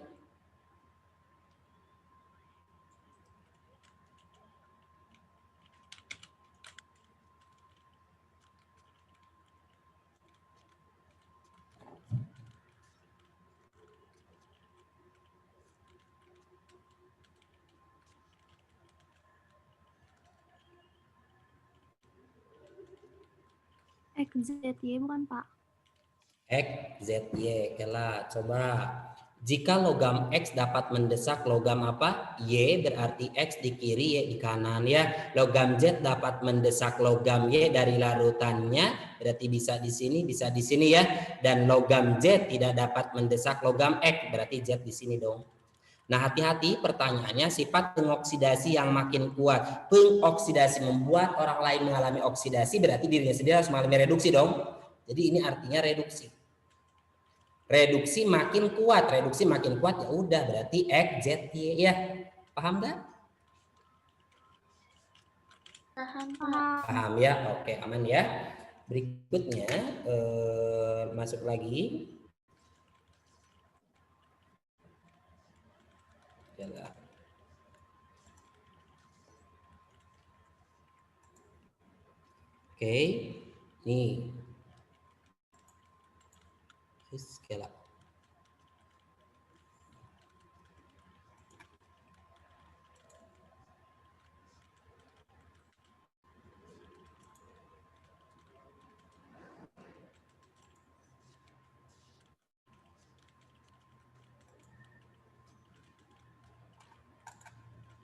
XZY bukan Pak? X, Z, Y. Kela, coba. Jika logam X dapat mendesak logam apa? Y, berarti X di kiri, Y di kanan ya. Logam Z dapat mendesak logam Y dari larutannya, berarti bisa di sini, bisa di sini ya. Dan logam Z tidak dapat mendesak logam X, berarti Z di sini dong. Nah, hati-hati pertanyaannya, sifat pengoksidasi yang makin kuat. Pengoksidasi membuat orang lain mengalami oksidasi, berarti dirinya sendiri harus mengalami reduksi dong. Jadi ini artinya reduksi. Reduksi makin kuat ya udah berarti X, Z, Y ya. Paham nggak? Paham. Paham ya. Oke, aman ya. Berikutnya masuk lagi. Yalah. Oke, nih. Skala.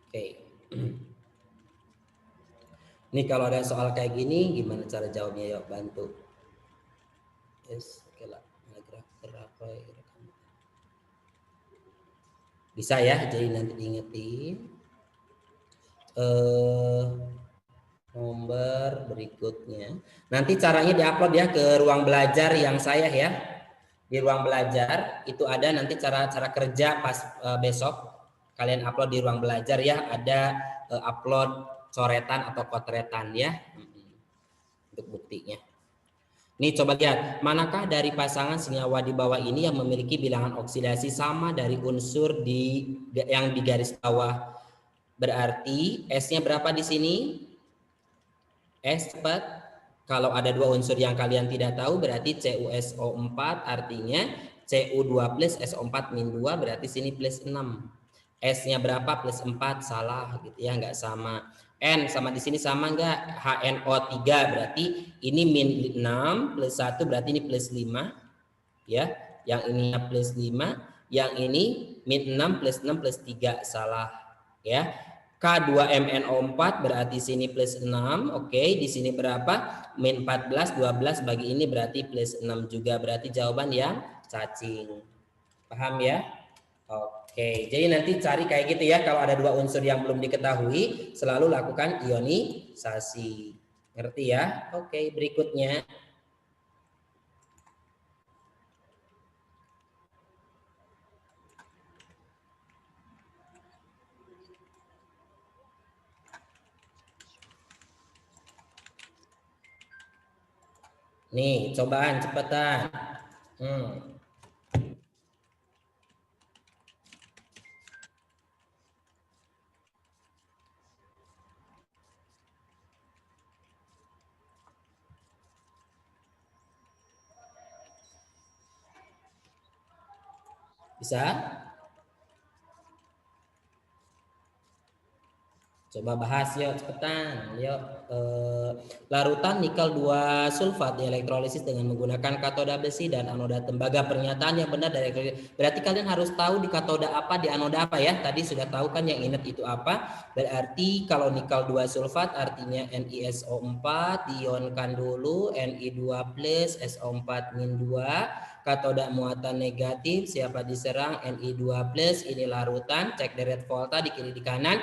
Oke. Nih kalau ada soal kayak gini, gimana cara jawabnya? Yuk bantu. Yes, oke lah. Bisa ya, jadi nanti diingetin. Nomor berikutnya. Nanti caranya diupload ya ke ruang belajar yang saya ya. Di ruang belajar itu ada nanti cara kerja pas besok kalian upload di ruang belajar ya, ada upload coretan atau potretan ya. Untuk buktinya. Nih coba lihat, manakah dari pasangan senyawa di bawah ini yang memiliki bilangan oksidasi sama dari unsur yang di garis bawah? Berarti S-nya berapa di sini? S cepat. Kalau ada dua unsur yang kalian tidak tahu berarti CuSO4 artinya Cu2 plus SO4 min 2 berarti sini plus 6. S-nya berapa? Plus 4, salah gitu ya, nggak sama. N sama di sini sama nggak? HNO3 berarti ini min 6 plus 1 berarti ini plus 5 ya. Yang ini plus 5, yang ini min 6 plus 6 plus 3, salah ya. K2MNO4 berarti sini plus 6. Oke, di sini berapa? Min 14, 12 bagi ini berarti plus 6 juga. Berarti jawaban yang cacing. Paham ya? Oke, jadi nanti cari kayak gitu ya. Kalau ada dua unsur yang belum diketahui, selalu lakukan ionisasi. Ngerti ya? Oke, berikutnya. Nih, cobaan cepetan. Bisa? Coba bahas yuk cepetan. Yuk larutan nikel 2 sulfat dielektrolisis dengan menggunakan katoda besi dan anoda tembaga. Pernyataan yang benar dari berarti kalian harus tahu di katoda apa, di anoda apa ya. Tadi sudah tahu kan, yang ingat itu apa? Berarti kalau nikel 2 sulfat artinya NiSO4 diionkan dulu Ni2 plus SO4 min 2. Katoda muatan negatif, siapa diserang? Ni2 plus, ini larutan, cek deret volta di kiri di kanan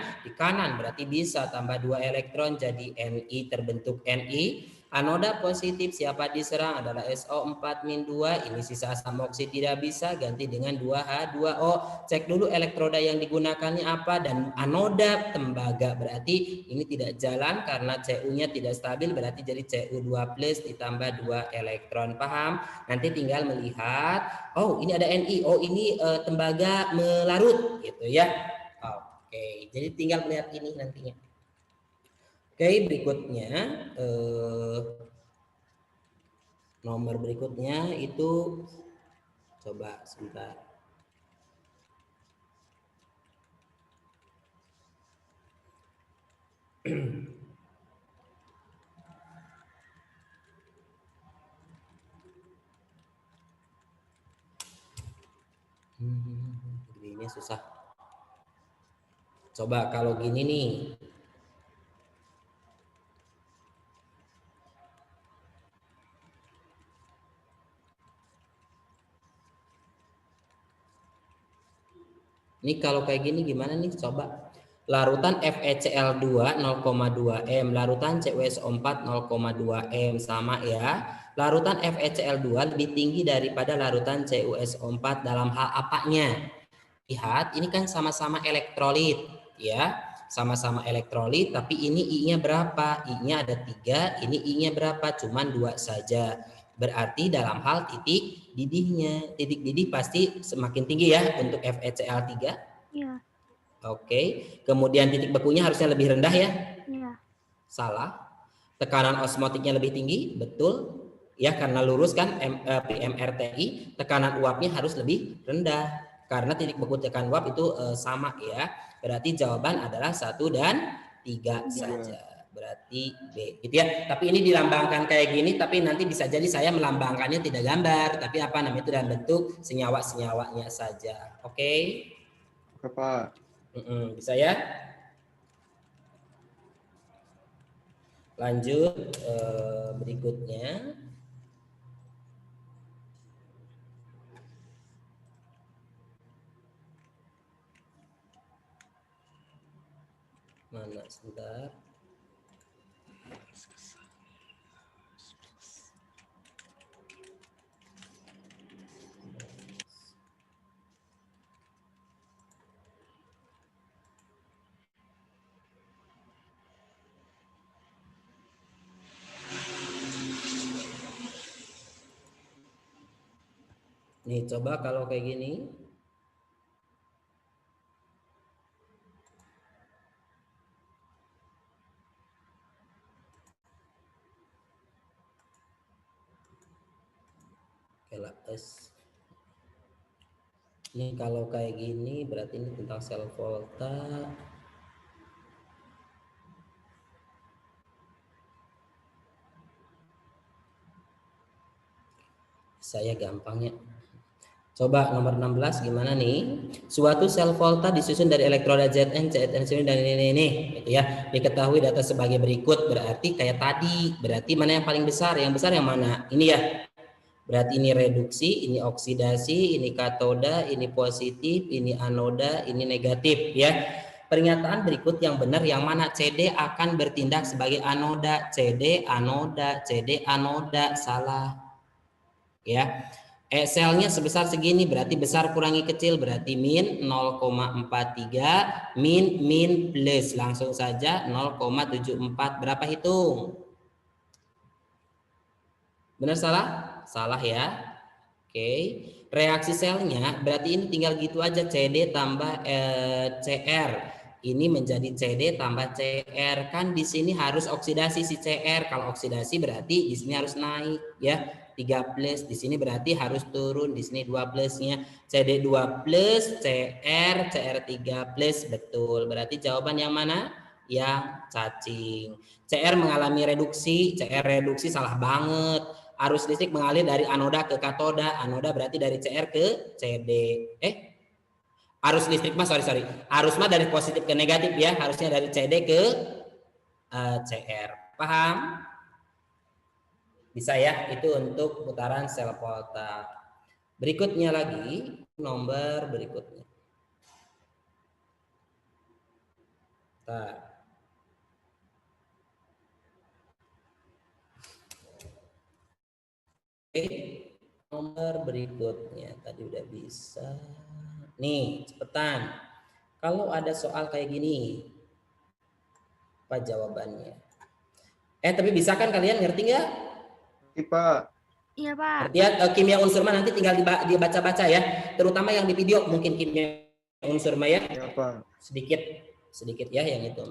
berarti bisa tambah 2 elektron jadi Ni, terbentuk Ni. Anoda positif, siapa diserang? Adalah SO4 min 2, ini sisa asam oksid, tidak bisa, ganti dengan 2H2O. Cek dulu elektroda yang digunakannya apa, dan anoda tembaga berarti ini tidak jalan karena Cu-nya tidak stabil, berarti jadi Cu2 plus ditambah 2 elektron. Paham? Nanti tinggal melihat, oh ini ada Ni, oh ini tembaga melarut gitu ya. Oke, jadi tinggal melihat ini nantinya. Oke, berikutnya nomor berikutnya itu coba sebentar. Ini susah. Coba kalau gini nih. Ini kalau kayak gini gimana nih? Coba. Larutan FeCl2 0,2 M, larutan CuSO4 0,2 M, sama ya. Larutan FeCl2 lebih tinggi daripada larutan CuSO4 dalam hal apanya? Lihat, ini kan sama-sama elektrolit ya. Sama-sama elektrolit, tapi ini I-nya berapa? I-nya ada 3, ini I-nya berapa? Cuman 2 saja. Berarti dalam hal titik didihnya, titik didih pasti semakin tinggi ya untuk FeCl3. Iya. Oke, kemudian titik bekunya harusnya lebih rendah ya? Iya. Salah. Tekanan osmotiknya lebih tinggi, betul? Ya, karena lurus kan PMRTI, tekanan uapnya harus lebih rendah. Karena titik beku tekan uap itu sama ya. Berarti jawaban adalah 1 dan 3 saja. Berarti B gitu ya. Tapi ini dilambangkan kayak gini, tapi nanti bisa jadi saya melambangkannya tidak gambar, tapi apa namanya itu dalam bentuk senyawa-senyawanya saja. Oke? Oke, Pak. Bisa ya? Lanjut berikutnya. Mana sebentar. Nih coba kalau kayak gini. LS. Ini kalau kayak gini berarti ini tentang sel volta. Saya gampangnya. Coba nomor 16 gimana nih? Suatu sel volta disusun dari elektroda Zn, Zn dan ini gitu ya. Diketahui data sebagai berikut, berarti kayak tadi. Berarti mana yang paling besar? Yang besar yang mana? Ini ya. Berarti ini reduksi, ini oksidasi, ini katoda, ini positif, ini anoda, ini negatif ya. Pernyataan berikut yang benar yang mana? CD akan bertindak sebagai anoda, CD anoda, CD anoda, salah. Ya. Selnya sebesar segini berarti besar kurangi kecil berarti min 0,43 min plus langsung saja 0,74 berapa hitung? Benar salah? Salah ya. Oke. Reaksi selnya berarti ini tinggal gitu aja CD tambah CR. Ini menjadi CD tambah CR kan di sini harus oksidasi si CR. Kalau oksidasi berarti di sini harus naik ya. 3 plus di sini berarti harus turun di sini 2 plusnya CD 2 plus CR 3 plus betul berarti jawaban yang mana yang cacing. CR mengalami reduksi, CR reduksi salah banget. Arus listrik mengalir dari anoda ke katoda, anoda berarti dari CR ke CD. Arus listrik mah sorry. Arus mah dari positif ke negatif ya, harusnya dari CD ke CR. Paham? Bisa ya, itu untuk putaran sel volta. Berikutnya lagi, nomor berikutnya. Nomor berikutnya tadi udah bisa. Nih, cepetan. Kalau ada soal kayak gini, apa jawabannya? Tapi bisa kan kalian ngerti nggak? Ngerti, Pak. Iya, Pak. Ngerti ya? Kimia unsur mah nanti tinggal dibaca-baca ya. Terutama yang di video mungkin kimia unsur mah ya. Ya, Pak. Sedikit ya yang itu.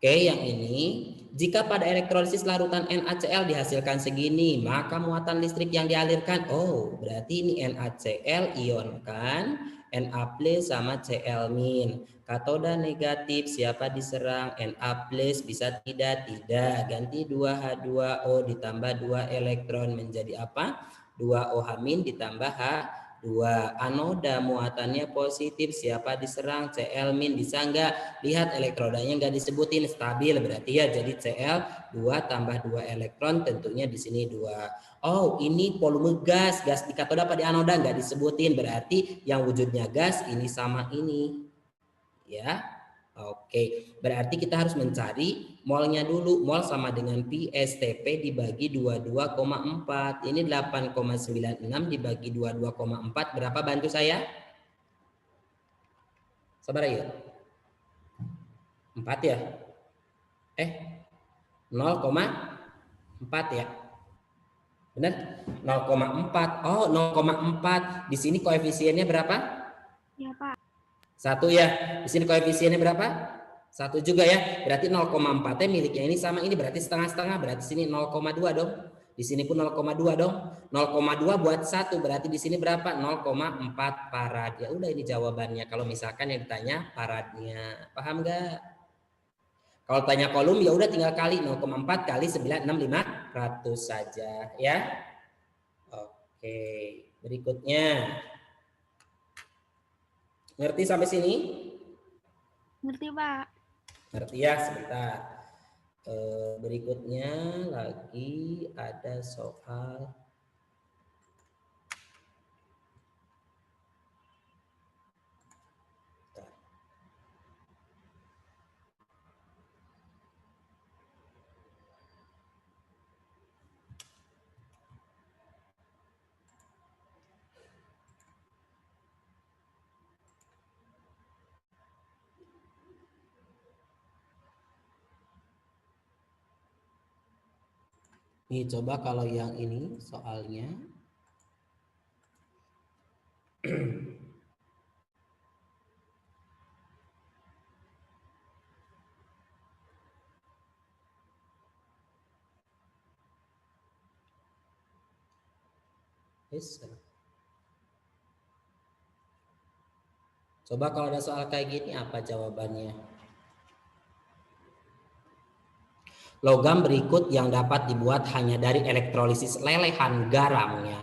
Oke, yang ini, jika pada elektrolisis larutan NaCl dihasilkan segini, maka muatan listrik yang dialirkan, oh berarti ini NaCl ionkan, Na plus sama Cl min. Katoda negatif, siapa diserang? Na plus, bisa tidak? Ganti 2H2O ditambah 2 elektron menjadi apa? 2OH min ditambah H2. Anoda muatannya positif, siapa diserang? Cl min, bisa enggak? Lihat elektrodanya enggak disebutin, stabil berarti ya, jadi Cl 2 tambah 2 elektron, tentunya di sini 2. Oh, ini volume gas di katoda apa di anoda enggak disebutin, berarti yang wujudnya gas ini sama ini. Ya. Oke, berarti kita harus mencari molnya dulu. Mol sama dengan pi STP dibagi 22,4. Ini 8,96 dibagi 22,4 berapa, bantu saya? Sabar ya. 4 ya? 0,4 ya? Benar? 0,4. Oh, 0,4. Di sini koefisiennya berapa? Iya, Pak. 1 ya. Di sini koefisiennya berapa? 1 juga ya. Berarti 0,4 miliknya ini sama ini, berarti setengah-setengah, berarti sini 0,2 dong. Di sini pun 0,2 dong. 0,2 buat 1 berarti di sini berapa? 0,4 farad. Ya udah, ini jawabannya. Kalau misalkan yang ditanya faradnya. Paham enggak? Kalau tanya kolom ya udah tinggal kali 0,4 kali 96500 saja ya. Oke, berikutnya. Ngerti sampai sini? Ngerti, Pak. Ngerti ya, sebentar. Berikutnya lagi ada soal nih, coba kalau yang ini soalnya bisa. Coba kalau ada soal kayak gini apa jawabannya? Logam berikut yang dapat dibuat hanya dari elektrolisis lelehan garamnya.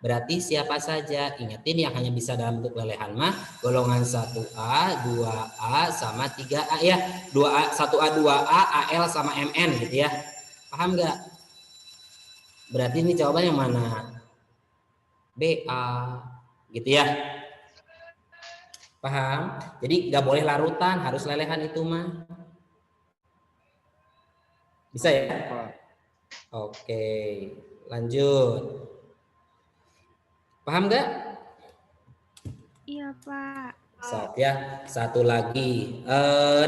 Berarti siapa saja? Ingetin yang hanya bisa dalam bentuk lelehan mah golongan 1A, 2A sama 3A ya. 2A, 1A, 2A, AL sama MN gitu ya. Paham nggak? Berarti ini jawaban yang mana? BA gitu ya. Paham? Jadi nggak boleh larutan, harus lelehan itu mah. Bisa ya? Oke, lanjut. Paham nggak? Iya, Pak. Sok ya, satu lagi.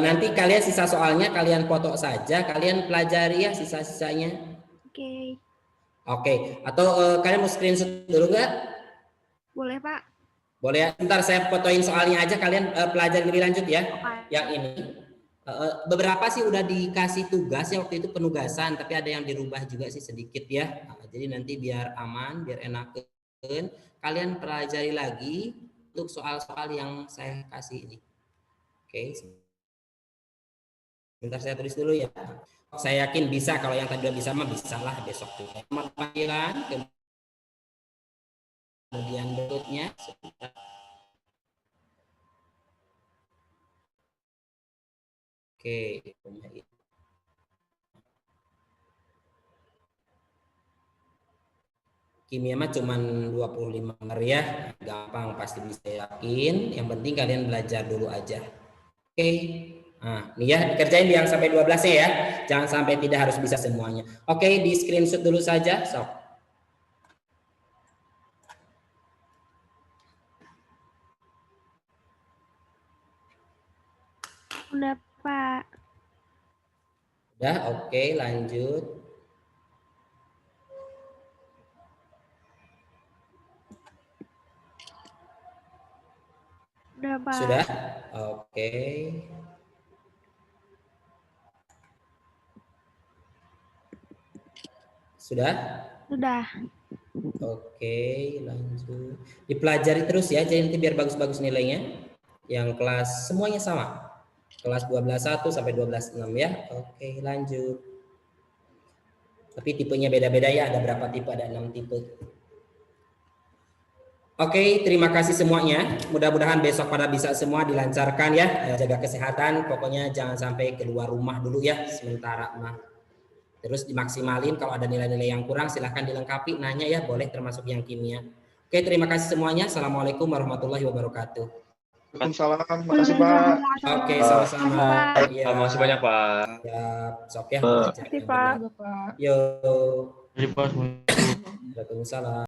Nanti kalian sisa soalnya kalian foto saja, kalian pelajari ya sisa-sisanya. Oke. Oke, atau kalian mau screenshot dulu nggak? Boleh, Pak. Boleh ya. Ntar saya fotoin soalnya aja, kalian pelajari lebih lanjut ya. Oke. Yang ini. Beberapa sih udah dikasih tugas ya waktu itu penugasan, tapi ada yang dirubah juga sih sedikit ya. Jadi nanti biar aman, biar enakan, kalian pelajari lagi untuk soal-soal yang saya kasih ini. Oke, sebentar saya tulis dulu ya. Saya yakin bisa, kalau yang tadi udah bisa mah bisa lah besok juga. Panggilan, kemudian berikutnya. Oke, kimia mah cuman 25 lembar ya, gampang pasti bisa yakin. Yang penting kalian belajar dulu aja. Oke. Nah, nih ya dikerjain yang sampai 12-nya ya. Jangan sampai tidak harus bisa semuanya. Oke, di screenshot dulu saja, sok. Udah, Pak. Udah, oke, lanjut. Udah, Pak. Sudah? Oke. Sudah? Sudah. Oke, lanjut. Dipelajari terus ya, jadi nanti biar bagus-bagus nilainya. Yang kelas semuanya sama. Kelas 12.1 sampai 12.6 ya. Oke, lanjut. Tapi tipenya beda-beda ya, ada berapa tipe? Ada 6 tipe. Oke, terima kasih semuanya. Mudah-mudahan besok pada bisa semua dilancarkan ya. Jaga kesehatan, pokoknya jangan sampai keluar rumah dulu ya sementara mah. Terus dimaksimalin, kalau ada nilai-nilai yang kurang silahkan dilengkapi, nanya ya, boleh termasuk yang kimia. Oke, terima kasih semuanya. Assalamualaikum warahmatullahi wabarakatuh. Waalaikumsalam, makasih Pak. Oke, sama-sama. Makasih, Ya, Makasih banyak Pak. ya, sok ya. Makasih, Pak. Yo. Terima kasih. Waalaikumsalam.